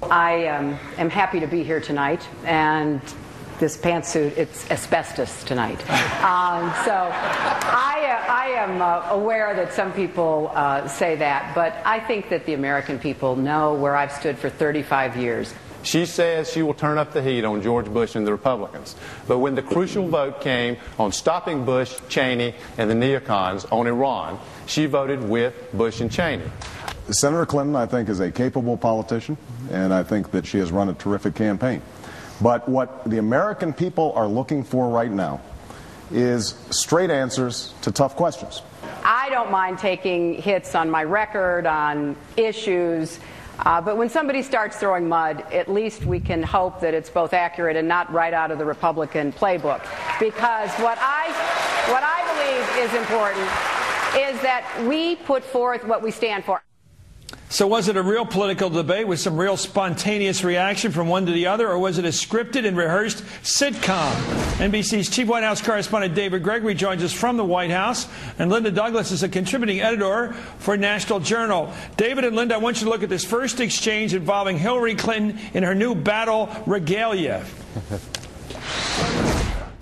I am happy to be here tonight, and this pantsuit, it's asbestos tonight. So I am aware that some people say that, but I think that the American people know where I've stood for 35 years. She says she will turn up the heat on George Bush and the Republicans. But when the crucial vote came on stopping Bush, Cheney, and the neocons on Iran, she voted with Bush and Cheney. Senator Clinton, I think, is a capable politician, and I think that she has run a terrific campaign. But what the American people are looking for right now is straight answers to tough questions. I don't mind taking hits on my record, on issues, but when somebody starts throwing mud, at least we can hope that it's both accurate and not right out of the Republican playbook. Because what I believe is important is that we put forth what we stand for. So was it a real political debate with some real spontaneous reaction from one to the other, or was it a scripted and rehearsed sitcom? NBC's chief White House correspondent David Gregory joins us from the White House, and Linda Douglas is a contributing editor for National Journal. David and Linda, I want you to look at this first exchange involving Hillary Clinton in her new battle regalia.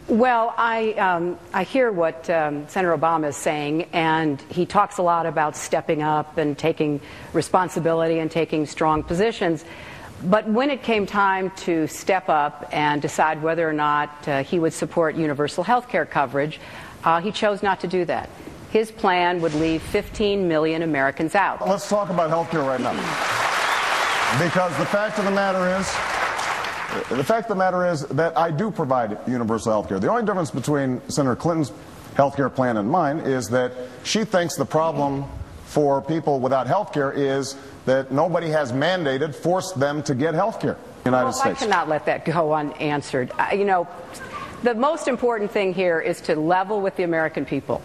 Well, I hear what Senator Obama is saying, and he talks a lot about stepping up and taking responsibility and taking strong positions. But when it came time to step up and decide whether or not he would support universal health care coverage, he chose not to do that. His plan would leave 15 million Americans out. Let's talk about health care right now. Because the fact of the matter is that I do provide universal health care. The only difference between Senator Clinton's health care plan and mine is that she thinks the problem for people without health care is that nobody has forced them to get health care in the United States. I cannot let that go unanswered. You know, the most important thing here is to level with the American people.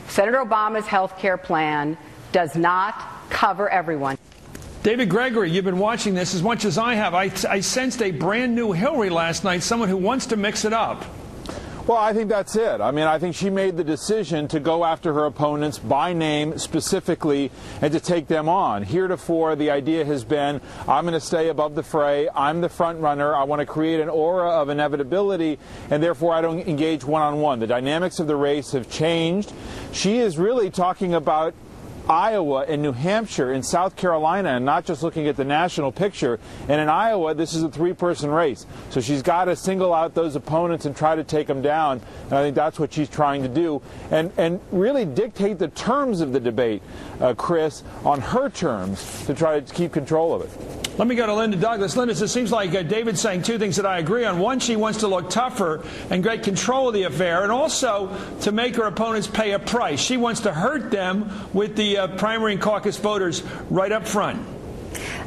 Senator Obama's health care plan does not cover everyone. David Gregory, you've been watching this as much as I have. I sensed a brand new Hillary last night, someone who wants to mix it up. Well, I think that's it. I mean, I think she made the decision to go after her opponents by name specifically and to take them on. Heretofore, the idea has been, I'm going to stay above the fray. I'm the front runner. I want to create an aura of inevitability, and therefore I don't engage one-on-one. The dynamics of the race have changed. She is really talking about Iowa and New Hampshire and South Carolina, and not just looking at the national picture. And in Iowa, this is a three-person race. So she's got to single out those opponents and try to take them down. And I think that's what she's trying to do. And really dictate the terms of the debate, Chris, on her terms to try to keep control of it. Let me go to Linda Douglas. Linda, it seems like David's saying two things that I agree on. One, she wants to look tougher and get control of the affair, and also to make her opponents pay a price. She wants to hurt them with the primary and caucus voters right up front.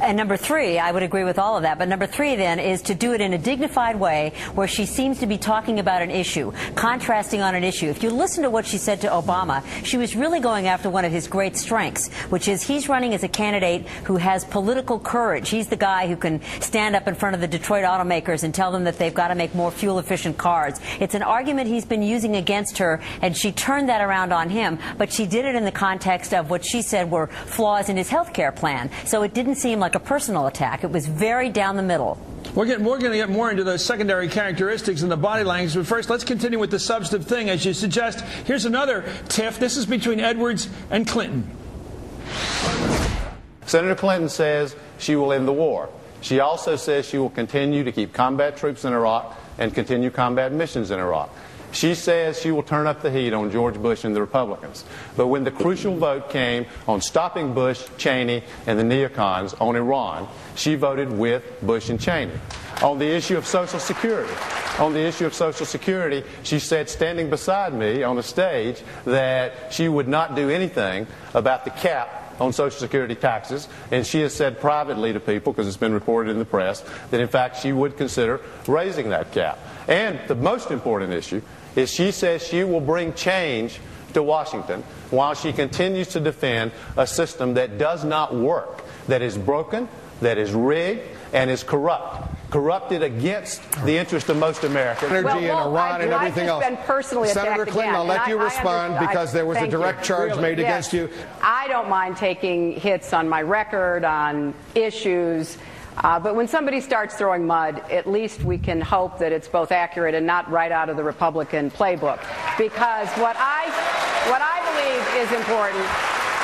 And number three, I would agree with all of that, but number three then is to do it in a dignified way where she seems to be talking about an issue, contrasting on an issue. If you listen to what she said to Obama, she was really going after one of his great strengths, which is he's running as a candidate who has political courage. He's the guy who can stand up in front of the Detroit automakers and tell them that they've got to make more fuel-efficient cars. It's an argument he's been using against her, and she turned that around on him, but she did it in the context of what she said were flaws in his health care plan. So it didn't seem like a personal attack. It was very down the middle. We're going to get more into those secondary characteristics and the body language, but first let's continue with the substantive thing. As you suggest, here's another tiff. This is between Edwards and Clinton. Senator Clinton says she will end the war. She also says she will continue to keep combat troops in Iraq and continue combat missions in Iraq. She says she will turn up the heat on George Bush and the Republicans. But when the crucial vote came on stopping Bush, Cheney, and the neocons on Iran, she voted with Bush and Cheney. On the issue of Social Security, she said, standing beside me on the stage, that she would not do anything about the cap on Social Security taxes, and she has said privately to people, because it's been reported in the press, that in fact she would consider raising that cap. And the most important issue is she says she will bring change to Washington while she continues to defend a system that does not work, that is broken, that is rigged, and is corrupted against the interest of most Americans. Energy in Iran and everything else. Senator Clinton, I'll let you respond because there was a direct charge made against you. I don't mind taking hits on my record, on issues, But when somebody starts throwing mud, at least we can hope that it's both accurate and not right out of the Republican playbook. Because what I believe is important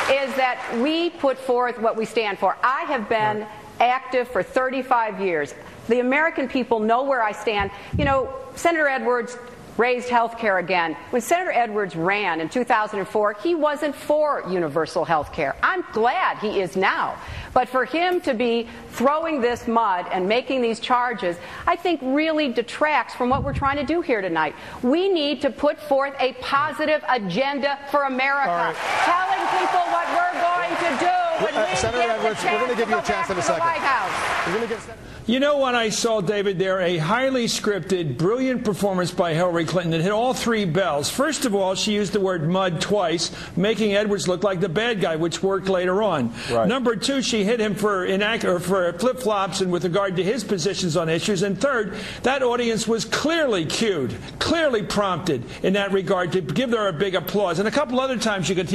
is that we put forth what we stand for. I have been active for 35 years. The American people know where I stand. You know, Senator Edwards raised health care again. When Senator Edwards ran in 2004, he wasn't for universal health care. I'm glad he is now. But for him to be throwing this mud and making these charges, I think really detracts from what we're trying to do here tonight. We need to put forth a positive agenda for America, telling people what we're going to do when we Senator Edwards, we're going to give you a chance in a second. You know what I saw, David, there? A highly scripted, brilliant performance by Hillary Clinton that hit all three bells. First of all, she used the word mud twice, making Edwards look like the bad guy, which worked later on. Right. Number two, she hit him for flip-flops and with regard to his positions on issues. And third, that audience was clearly cued, clearly prompted in that regard to give her a big applause. And a couple other times you could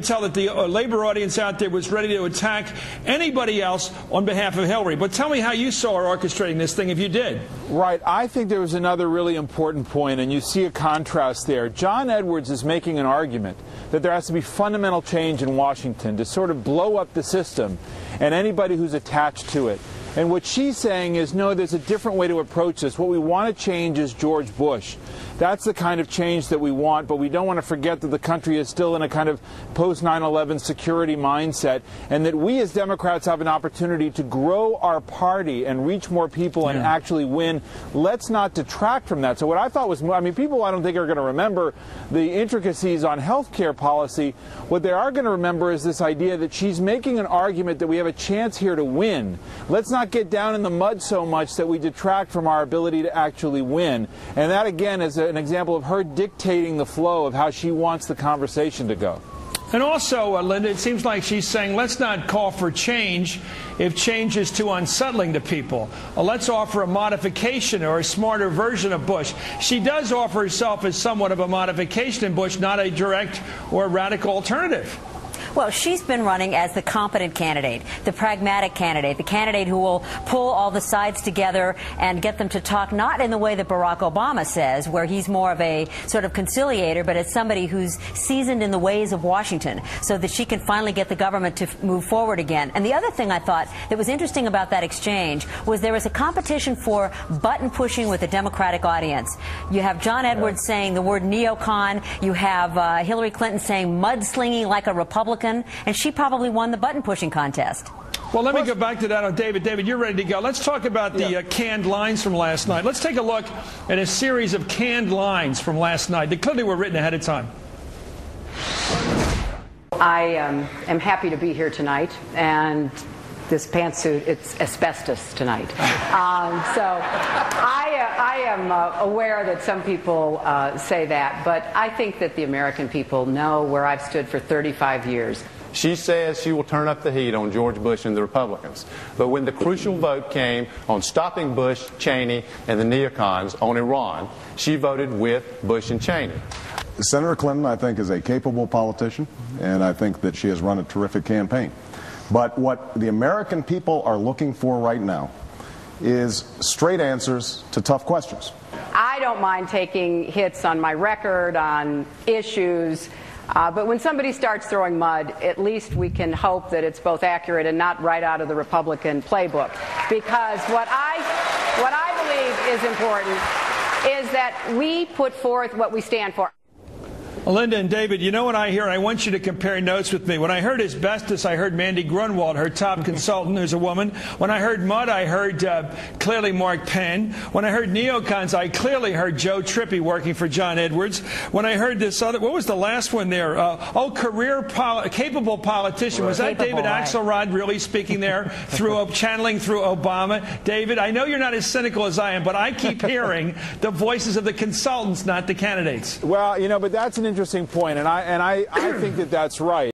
tell that the labor audience out there was ready to attack anybody else on behalf of Hillary. But tell me how you saw her orchestrating this thing, if you did. Right. I think there was another really important point, and you see a contrast there. John Edwards is making an argument that there has to be fundamental change in Washington to sort of blow up the system and anybody who's attached to it. And what she's saying is, no, there's a different way to approach this. What we want to change is George Bush. That's the kind of change that we want, but we don't want to forget that the country is still in a kind of post-9/11 security mindset, and that we as Democrats have an opportunity to grow our party and reach more people and actually win. Let's not detract from that. So what I thought was, I mean, people I don't think are going to remember the intricacies on health care policy. What they are going to remember is this idea that she's making an argument that we have a chance here to win. Let's not get down in the mud so much that we detract from our ability to actually win. And that, again, is an example of her dictating the flow of how she wants the conversation to go. And also, Linda, it seems like she's saying, let's not call for change if change is too unsettling to people. Let's offer a modification or a smarter version of Bush. She does offer herself as somewhat of a modification in Bush, not a direct or radical alternative. Well, she's been running as the competent candidate, the pragmatic candidate, the candidate who will pull all the sides together and get them to talk not in the way that Barack Obama says, where he's more of a sort of conciliator, but as somebody who's seasoned in the ways of Washington, so that she can finally get the government to move forward again. And the other thing I thought that was interesting about that exchange was there was a competition for button pushing with the Democratic audience. You have John Edwards saying the word neocon. You have Hillary Clinton saying mudslinging like a Republican. And she probably won the button-pushing contest. Well, let me go back to that on David. David, you're ready to go. Let's talk about the canned lines from last night. Let's take a look at a series of canned lines from last night that clearly were written ahead of time. I am happy to be here tonight, and this pantsuit, it's asbestos tonight. So I am aware that some people say that, but I think that the American people know where I've stood for 35 years. She says she will turn up the heat on George Bush and the Republicans. But when the crucial vote came on stopping Bush, Cheney, and the neocons on Iran, she voted with Bush and Cheney. Senator Clinton, I think, is a capable politician, and I think that she has run a terrific campaign. But what the American people are looking for right now is straight answers to tough questions. I don't mind taking hits on my record, on issues, but when somebody starts throwing mud, at least we can hope that it's both accurate and not right out of the Republican playbook. Because what I believe is important is that we put forth what we stand for. Linda and David, you know what I hear? I want you to compare notes with me. When I heard asbestos, I heard Mandy Grunwald, her top consultant, who's a woman. When I heard mud, I heard clearly Mark Penn. When I heard neocons, I clearly heard Joe Trippi working for John Edwards. When I heard this other, what was the last one there? Capable politician. Was that David Axelrod really speaking there, channeling through Obama? David, I know you're not as cynical as I am, but I keep hearing the voices of the consultants, not the candidates. Well, you know, but that's an interesting point, and I think that that's right.